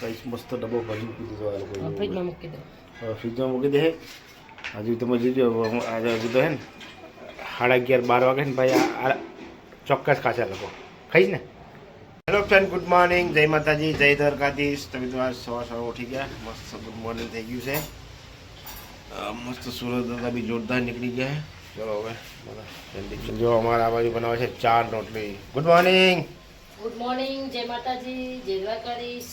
કઈ મસ્ત ડબ્બો ભરી મૂકી દીધો આ લોકોએ. ફ્રીજમાં મૂકી દો. ફ્રીજમાં મૂકી દે. હજુ તમે જોજો આજે હજુ તો હે ને 11:30-12 વાગે ને ભાઈ આ ચોક્કસ ખાશે આ લોકો ખાઈશ ને. હેલો ફ્રેન્ડ, ગુડ મોર્નિંગ, જય માતાજી, જય દ્વારકાધીશ. તમે તો આજ સવાર ઉઠી ગયા, મસ્ત ગુડ મોર્નિંગ થઈ ગયું છે. મસ્ત સુરત દાદા બી જોરદાર નીકળી ગયા. ચલો હવે જો અમારા બાજુ બનાવે છે ચા રોટલી. Good morning. ગુડ મોર્નિંગ, જય માતાજી, જય દ્વારકાધીશ.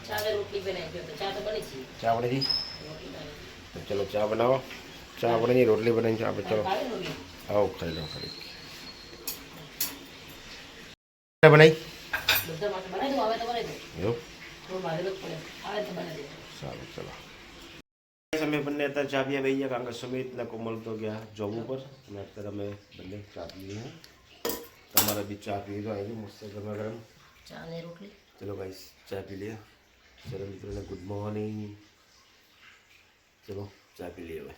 ચા ને રોટલી બનાવી દો. ચા તો બની છે. ચા બની ગઈ તો ચલો ચા બનાવો. ચા બની ગઈ, રોટલી બનાવી છે આપણે. ચલો આવો ખાઈ લો. ખાલી બનાવી બધા માટે બનાવી દો. આવે તો બનાવી દો. એવું તો મારે તો પડે. આવે તો બનાવી દો. સારું. ચલો અમે બંને અત્યારે ચા પીવા બેસી ગયા, કારણ કે સુમિત ને કોમલ તો ગયા જોબ ઉપર અને અત્યારે અમે બંને ચા પીએ. તમારે બી ચા પી તો આવી મસ્ત ગરમા ગરમ ચા ને રોટલી. ચલો ગાઈસ ચા પી લઈએ. ચલો મિત્રોને ગુડ મોર્નિંગ. ચલો ચા પી લઈએ.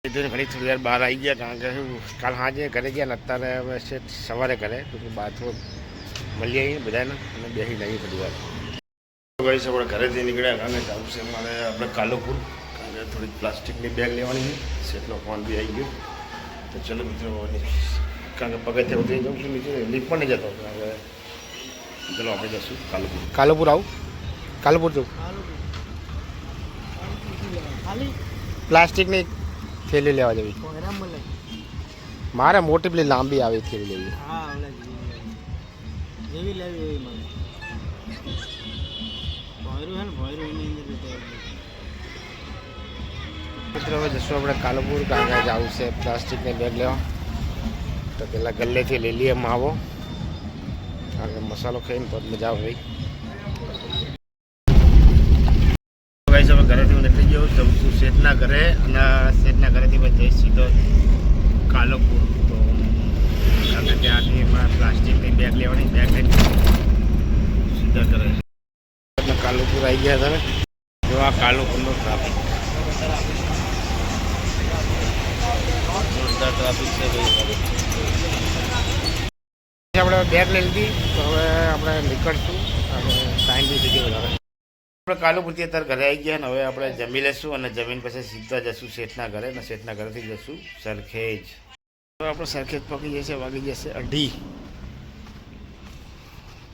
હવે ઘણી થોડી વાર બહાર આવી ગયા, કારણ કે કાલ સાંજે ઘરે ગયા ને અત્યારે હવે સવારે ઘરે તો બહાર થોડું મળી આવીએ બધાને અને બેસી લઈએ થોડી વાર. ગાઈસ આપણે ઘરેથી નીકળ્યા, કારણ કે જવું છે મારે આપણે કાલુપુર, કારણ કે થોડીક પ્લાસ્ટિકની બેગ લેવાની છે. સેટનો ફોન બી આવી ગયો. તો ચલો મિત્રો, કારણ કે પગથિયા ઉતરી જાઉં છું નીચે, લીફ પણ નહીં જતો. હવે ચલો આપણે જઈશું કાલુપુર. કાલુપુર આવું? કાલુપુર જવું? પ્લાસ્ટિકની થેલી લેવા જવી મારે. મોટી પેલી લાંબી આવી થેલી લેવી. મિત્રો હવે જશું આપણે કાલુપુર, કારણ કે જવું છે પ્લાસ્ટિકની બેગ લેવા. તો પેલા ગલ્લેથી લઈ લઈએ માવો, કારણ કે મસાલો ખાઈને તો મજા આવે. ભાઈ હવે ઘરેથી હું નીકળી ગયો, જઉં છું શેઠના ઘરે, અને શેઠના ઘરેથી મેં જઈશ સીધો કાલુપુર. તો કારણ કે ત્યાંથી એમાં પ્લાસ્ટિકની બેગ લેવાની, બેગ લઈને સીધા ઘરે. કાલુપુર આવી ગયા તમે જો, આ કાલુપુરનો ટ્રાફિક, જોરદાર ટ્રાફિક છે ભાઈ. આપણે બેગ લઈ લીધી, તો હવે આપણે નીકળશું અને ટાઈમ બી થઈ ગયો વધારે. આપણે કાલુપુરથી અત્યારે ઘરે આવી ગયા ને હવે આપણે જમી લઈશું અને જમીન પછી સીધા જશું શેઠના ઘરે, અને શેઠના ઘરેથી જશું સરખેજ. હવે આપણે સરખેજ પકી જશે, વાગી જશે 2:30.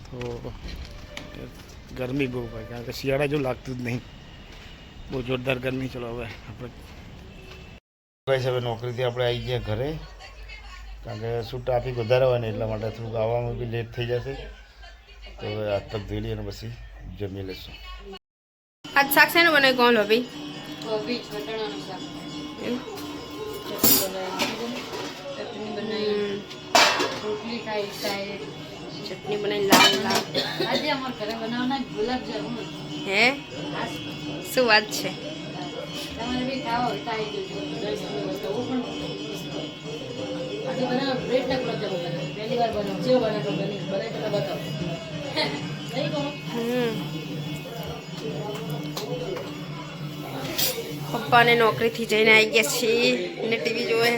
તો ગરમી બહુ હોય, કારણ કે શિયાળા જેવું લાગતું જ નહીં, બહુ જોરદાર ગરમી. ચલો હવે આપણે હવે નોકરીથી આપણે આવી ગયા ઘરે, કારણ કે શું ટ્રાફિક વધારે હોય ને એટલા માટે થોડુંક આવવામાં બી લેટ થઈ જશે. તો હવે હાથ પગ ધોઈ લઈએ અને પછી જમી લઈશું. आज શાક છે ને બનાવી કોણ ભાઈ? કોબી વટાણાનું શાક. ચટણી બનાવી, રોટલી ખાઈ સાહેબ, ચટણી બનાવી લાલ લાલ. આજે અમારા ઘરે બનાવવાના ગુલાબજામુન. હે શું વાત છે? તમારે બી ખાવા હોય તો આવી જજો. 10 કિલો તો પણ આજે બનાવ બ્રેડના ગુલાબજામુન બનાવ. પહેલી વાર બનાવ. જેવો બનાવ બનાવી તો બતાવો. નહીં કહો. પપ્પાને નોકરીથી જઈને આવી ગયા છીએ ને ટીવી જોવે.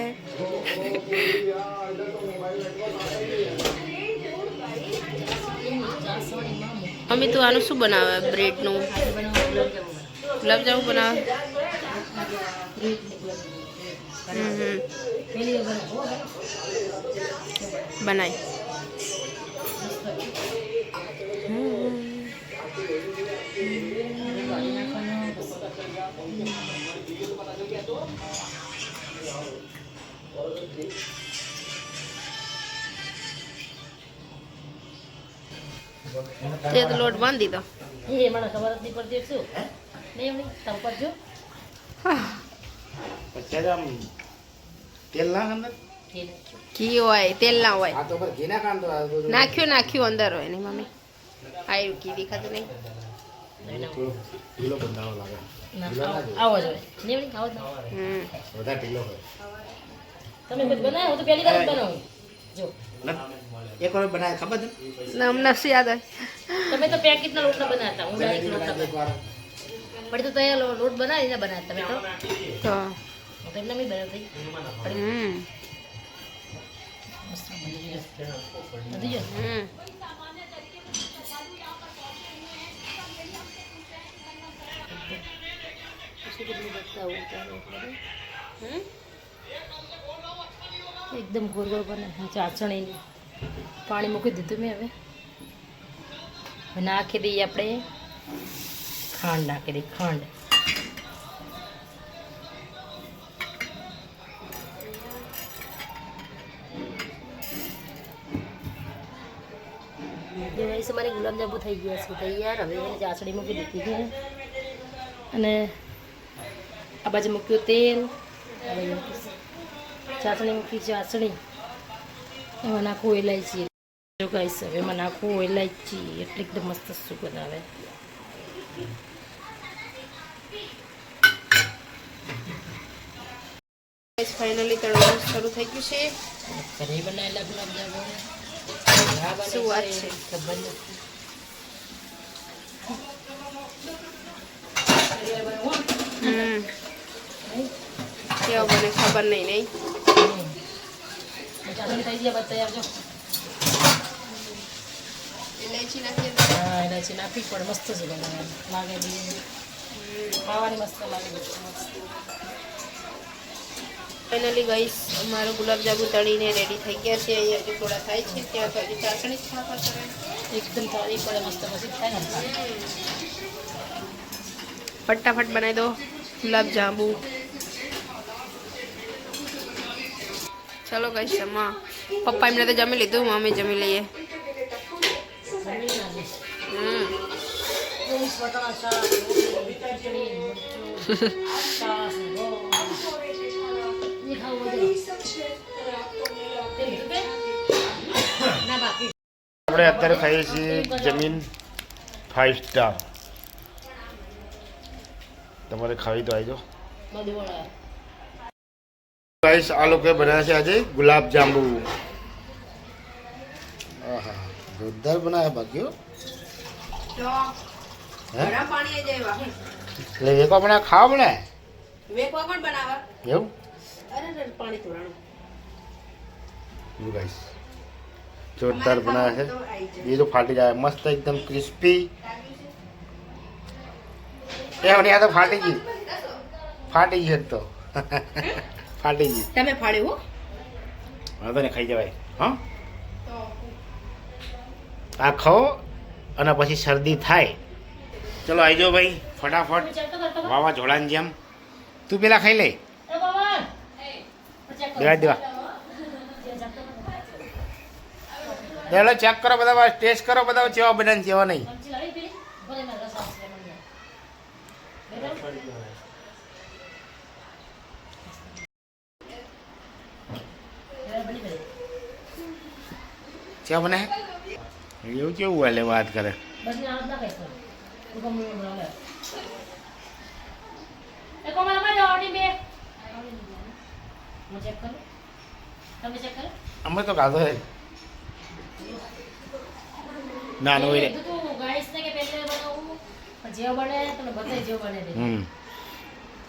મમ્મી તું આનું શું બનાવે? બ્રેડનું ગુલાબજામુન બનાવે. બનાય તે તો લોટ બાંધી દીધો. એ મને ખબર જ નહીં પડતી શું નહીં એમની તમ કરજો. પછી આમ તેલ ના અંદર ઘી હોય તેલ ના હોય. આ તો ઘી ના કાંદો નાખ્યું અંદર હોય ને મમ્મી. આવ્યું ઘી દેખાતું નહીં. ઢીલો બંધાવો લાગે. આવો જ હોય નહીં એમની આવો જ વધારે ઢીલો હોય. તમે બધું બનાવો તો પહેલી વાર જ બનાવો. જો એક વાર બનાવે ખબર છે અમને શું યાદ હોય? તમે તો પેકેટના લોટના બનાવતા, હું ડાયરેક્ટ લોટના બનાવતા. પણ તો તૈયાર લોટ બનાવીને બનાવતા તમે તો એમને મેં બનાવતી. બતાવું ત્યારે એકદમ ગોળ ગોળ બને ચાસણીની પાણી મૂકી દીધું મેં હવે નાખી દઈએ આપણે ખાંડ નાખી દઈએ ખાંડ અમારે ગુલાબજાંબુ થઈ ગયા છે તૈયાર હવે એને ચાસણી મૂકી દીધી છે અને આ બાજુ મૂક્યું તેલ ચાસણી મૂકી ચાસણી એમાં નાખવું ઇલાયચી જો ગાઈસ હવે એમાં નાખવું ઇલાયચી એટલે એકદમ મસ્ત સુગંધ આવે ફાઇનલી તળવાનું શરૂ થઈ ગયું છે ઘરે બનાવેલા ગુલાબજાંબુ શું વાત છે ખબર નથી કેવો બને ખબર નહીં ચાસણી થઈ ગયા બતાવી આવજો ઇલાયચી નાખીએ હા ઇલાયચી નાખવી પડે મસ્ત સુગંધ લાગે ખાવાની મસ્ત લાગે ફાઇનલી ગાઈસ અમારો ગુલાબજાંબુ તળીને રેડી થઈ ગયા છે અહીંયા હજી થોડા થાય છે ત્યાં તો હજી ચાસણી જ ખાવા કરે એકદમ તારી પડે મસ્ત પછી થાય ને ફટાફટ બનાવી દો ગુલાબજાંબુ ચલો ગાઈસ જમવા પપ્પા એમને તો જમી લીધું મમ્મી જમી લઈએ આપણે અત્યારે ખાઈએ છીએ જમીન 5 સ્ટાર તમારે ખાવી તો આવજો ગાઈસ આ લોકોએ બનાવ્યા છે આજે ગુલાબ જાંબુ આહા જોરદાર બનાવ્યા બાકીઓ ગરમ પાણી આવી જાય એટલે એક આપણે ખાવા બનાવે વેકવા પણ બનાવવા એવું અરે પાણી તોરાણું ગાઈસ જોરદાર બનાવ્યા છે એ તો ફાટી જાય મસ્ત એકદમ ક્રિસ્પી એ મને આ તો ફાટી ગઈ તો ફાટી ગઈ તમે ફાડ્યું હો વાંધો ને ખાઈ જવાય હા આ ખાઓ અને પછી શરદી થાય ચલો આવી જાઓ ભાઈ ફટાફટ વાવાઝોડાની જેમ તું પેલા ખાઈ લે દેવા ચાલો ચેક કરો બધા ટેસ્ટ કરો બધા ચેવા બને ચેવા નહીં ચેવા બને એવું કેવું હાલે વાત કરે અમે તો ખાધો હે ના નો રે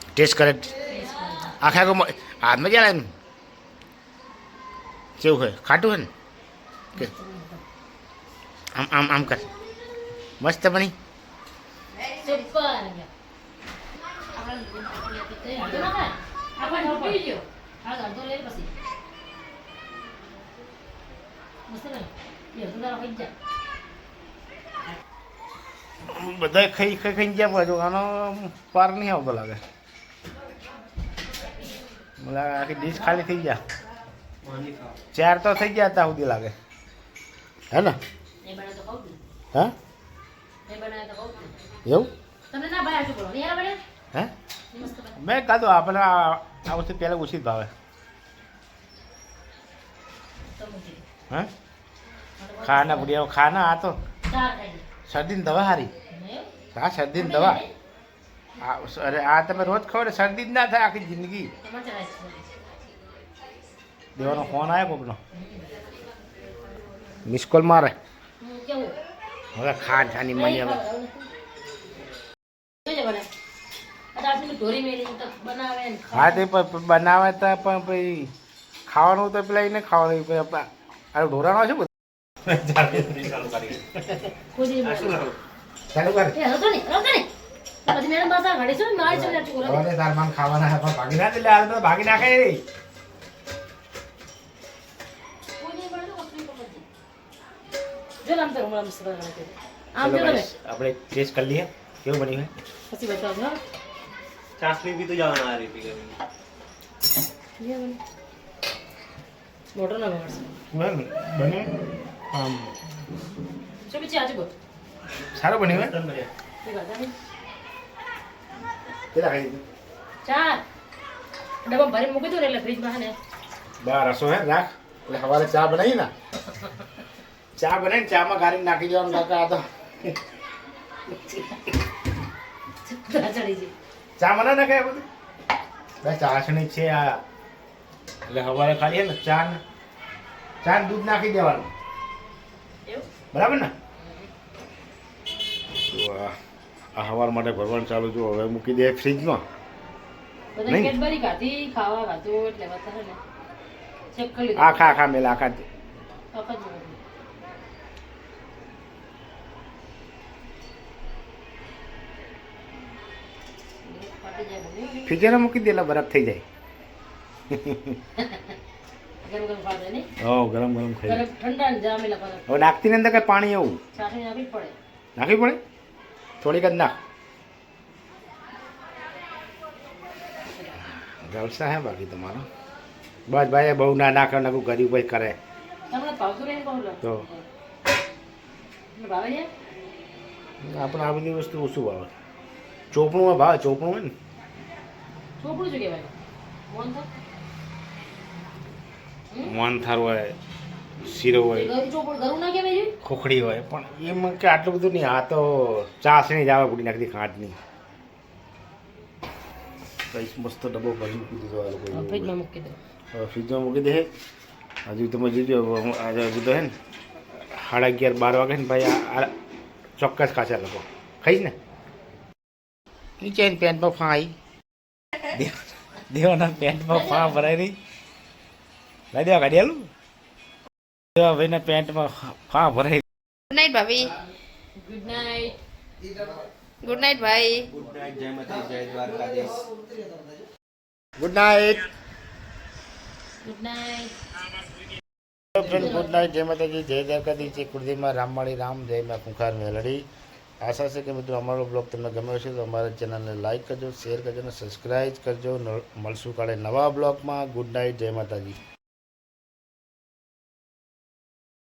ટેસ્ટ કરે આખા હાથમાં ચાલે ને કેવું હોય ખાટું હોય ને કે આમ આમ આમ કર મસ્ત બની બધા ખાઈ ખાઈ ગયા પાછું આનો પાર નહીં આવતો લાગે મને આખી ડીશ ખાલી થઈ ગયા 4 તો થઈ ગયા ત્યાં સુધી લાગે હે ને હા એવું હે મેં કાધું આપણે આ વસ્તુ પહેલાં ઓછી જ ભાવે હા ખાના પૂરી ખાના આ તો શરદીની દવા સારી હા શરદીની દવા અરે આ તમે રોજ ખાઓ ને શરદી જ ના થાય આખી જિંદગી દેવાનો ફોન આવ્યો કોકનો મિસ કોલ મારે હવે ખાન છાની મળી હવે હા તે બનાવે તો પણ પછી ખાવાનું તો પેલા એને ખાવાનું અરે ઢોરાનો છે બધું ચાલુ કર પછી મેડમ પાછા ઘડે છે ને મારી છે ને ચોરા હવે તાર માન ખાવાના હે પણ ભાગી ના દે લે આ તો ભાગી નાખે જો નામ તો હમણાં મસ્ત બનાવે છે આમ ચલો જો તમે guys, આપણે ટેસ્ટ કરી લઈએ કેવું બન્યું હે પછી બતાવો હા चाशनी भी तो जाना आ रही थी कभी મોટો ના બગાડશે બને આમ જો બીજી આજે બોલ સારું બન્યું હે એ ગાતા નહીં કેટલા ખાઈ દીધું ચાર ડબ્બા ભરી મૂકી દો ને એટલે ફ્રીજમાં હે ને બાર રસો હે રાખ એટલે સવારે ચા બનાવી ને ચા બનાવીને ચામાં ગાળી નાખી દેવાનું કાકા આ તો ચડી છે ચા મને ના ખાય બધું બસ ચાસણી છે આ એટલે સવારે ખાલી હે ને ચા ને દૂધ નાખી દેવાનું એવું બરાબર ને તો આ સવાર માટે ભરવાનું ચાલુ જો હવે મૂકી દે ફ્રીજમાં બધા નહીં. કેડબરી ખાધી ખાવા ખાધું એટલે વધારે ને ચેક કરી લીધું આખા મેલા આખા આખા જ ફાટી જાય બની ફ્રીજરમાં મૂકી દે એટલે બરફ થઈ જાય ગરમ ગરમ ફાટે નહીં હો ગરમ ગરમ ખાઈ ગરમ ઠંડા ને જામેલા પર હવે નાખતી ને અંદર કઈ પાણી એવું ચાસણી નાખવી જ પડે નાખવી પડે થોડીક જ નાખ જલસા હે બાકી તમારો બસ ભાઈ બહુ ના નાખે નાખું ગરીબ ભાઈ કરે તમને ભાવતું રહે કહું તો ભાવે છે આપણે આ બધી વસ્તુ ઓછું ભાવે ચોપડુંમાં ભાવે ચોપડું હોય ને ચોપડું શું કહેવાય મોહન થાળ મોહનથાળ હોય શીરો હોય ગરું ચોપડું ગરું ના કહેવાય છે ખોખડી હોય પણ એમાં કે આટલું બધું નહીં આ તો ચાસણી જ આવે પૂરી નાખી ખાંડની કઈ મસ્ત ડબ્બો ભરી મૂકી દીધો આ લોકોએ. ફ્રીજમાં મૂકી દો હવે ફ્રીજમાં મૂકી દે હજુ તમે જોજો આજે હજુ તો હે ને 11:30 12 વાગે ને ભાઈ આ ચોક્કસ ખાશે લોકો ખાઈશ ને નીચે પેન્ટમાં ફા આવી દેવાના પેન્ટમાં ફા ભરાઈ રહી લઈ દેવા કાઢી આલું દેવા ભાઈના પેન્ટમાં ફા ભરાઈ ગુડ નાઇટ ભાભી ગુડ નાઇટ ગુડ નાઇટ ભાઈ गुड नाइट जय माता जय Dwarkadhish good night good night friend good night જય માતાજી જય દ્વારકાધીશ જય કુળદેવમાં રામવાળી રામ જય માં ખુંખાર મેલડી આશા છે કે મિત્રો અમારો બ્લોગ તમને ગમ્યો છે તો અમારા ચેનલને લાઈક કરજો શેર કરજો અને સબસ્ક્રાઈબ કરજો મળશું કાલે નવા બ્લોગમાં ગુડ નાઇટ જય માતાજી